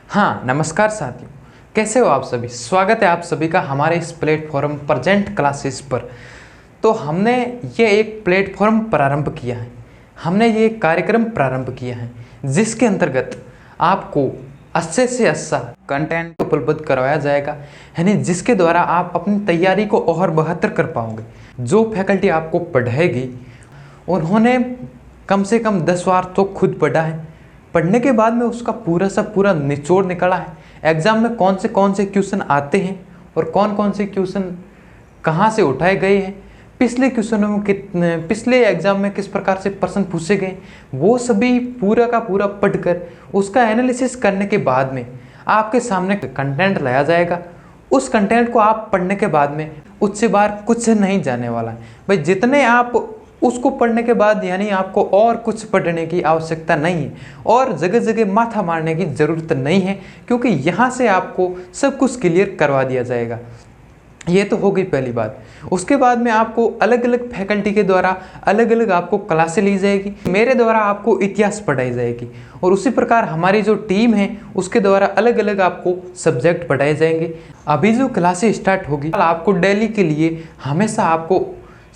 हाँ, नमस्कार साथियों। कैसे हो आप सभी? स्वागत है आप सभी का हमारे इस प्लेटफॉर्म प्रेजेंट क्लासेस पर। तो हमने ये एक प्लेटफॉर्म प्रारंभ किया है, हमने ये एक कार्यक्रम प्रारंभ किया है जिसके अंतर्गत आपको 80 से 80 कंटेंट उपलब्ध करवाया जाएगा, यानी जिसके द्वारा आप अपनी तैयारी को और बेहतर कर पाओगे। जो फैकल्टी आपको पढ़ाएगी उन्होंने कम से कम 10 बार तो खुद पढ़ा है। पढ़ने के बाद में उसका पूरा सा पूरा निचोड़ निकला है। एग्ज़ाम में कौन से क्वेश्चन आते हैं और कौन से क्वेश्चन कहाँ से उठाए गए हैं, पिछले क्वेश्चनों में कितने, पिछले एग्ज़ाम में किस प्रकार से प्रश्न पूछे गए, वो सभी पूरा का पूरा पढ़कर उसका एनालिसिस करने के बाद में आपके सामने कंटेंट लाया जाएगा। उस कंटेंट को आप पढ़ने के बाद में उससे बाहर कुछ नहीं जाने वाला है भाई। जितने आप उसको पढ़ने के बाद यानी आपको और कुछ पढ़ने की आवश्यकता नहीं है और जगह जगह माथा मारने की ज़रूरत नहीं है, क्योंकि यहाँ से आपको सब कुछ क्लियर करवा दिया जाएगा। ये तो हो गई पहली बात। उसके बाद में आपको अलग अलग फैकल्टी के द्वारा अलग अलग आपको क्लासें ली जाएगी। मेरे द्वारा आपको इतिहास पढ़ाई जाएगी और उसी प्रकार हमारी जो टीम है उसके द्वारा अलग अलग आपको सब्जेक्ट पढ़ाए जाएंगे। अभी जो क्लासें स्टार्ट होगी आपको डेली के लिए हमेशा आपको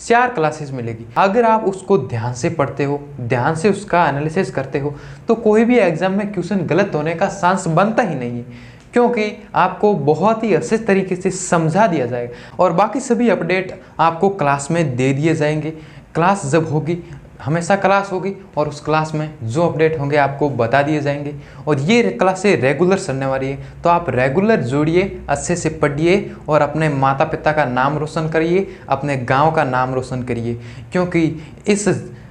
4 क्लासेस मिलेगी। अगर आप उसको ध्यान से पढ़ते हो, ध्यान से उसका एनालिसिस करते हो, तो कोई भी एग्जाम में क्वेश्चन गलत होने का चांस बनता ही नहीं है, क्योंकि आपको बहुत ही अच्छे तरीके से समझा दिया जाएगा और बाकी सभी अपडेट आपको क्लास में दे दिए जाएंगे। क्लास जब होगी, हमेशा क्लास होगी और उस क्लास में जो अपडेट होंगे आपको बता दिए जाएंगे और ये क्लासें रेगुलर चलने वाली है। तो आप रेगुलर जुड़िए, अच्छे से पढ़िए और अपने माता पिता का नाम रोशन करिए, अपने गांव का नाम रोशन करिए, क्योंकि इस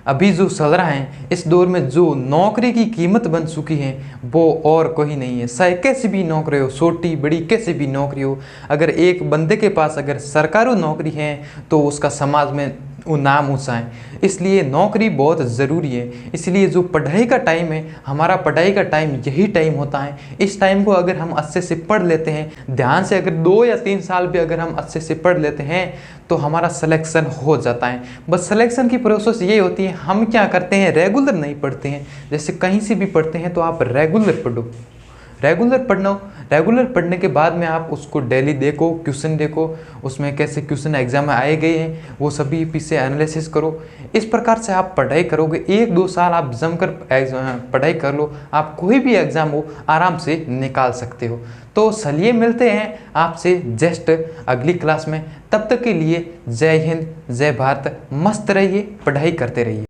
अभी जो चल रहा है इस दौर में जो नौकरी की कीमत बन चुकी है वो और कोई नहीं है। चाहे कैसी भी नौकरी हो, छोटी बड़ी कैसी भी नौकरी हो, अगर एक बंदे के पास अगर सरकारी नौकरी है तो उसका समाज में वो नाम ऊँचा है। इसलिए नौकरी बहुत ज़रूरी है। इसलिए जो पढ़ाई का टाइम है, हमारा पढ़ाई का टाइम यही टाइम होता है। इस टाइम को अगर हम अच्छे से पढ़ लेते हैं, ध्यान से, अगर 2 या 3 साल भी अगर हम अच्छे से पढ़ लेते हैं तो हमारा सिलेक्शन हो जाता है। बस सिलेक्शन की प्रोसेस ये होती है, हम क्या करते हैं, रेगुलर नहीं पढ़ते हैं। जैसे कहीं से भी पढ़ते हैं तो आप रेगुलर पढ़ो, रेगुलर पढ़ना। रेगुलर पढ़ने के बाद में आप उसको डेली देखो, क्वेश्चन देखो, उसमें कैसे क्वेश्चन एग्जाम में आए गए हैं वो सभी पीछे एनालिसिस करो। इस प्रकार से आप पढ़ाई करोगे, 1-2 साल आप जमकर पढ़ाई कर लो, आप कोई भी एग्ज़ाम हो आराम से निकाल सकते हो। तो चलिए मिलते हैं आपसे जस्ट अगली क्लास में। तब तक के लिए जय हिंद, जय भारत। मस्त रहिए, पढ़ाई करते रहिए।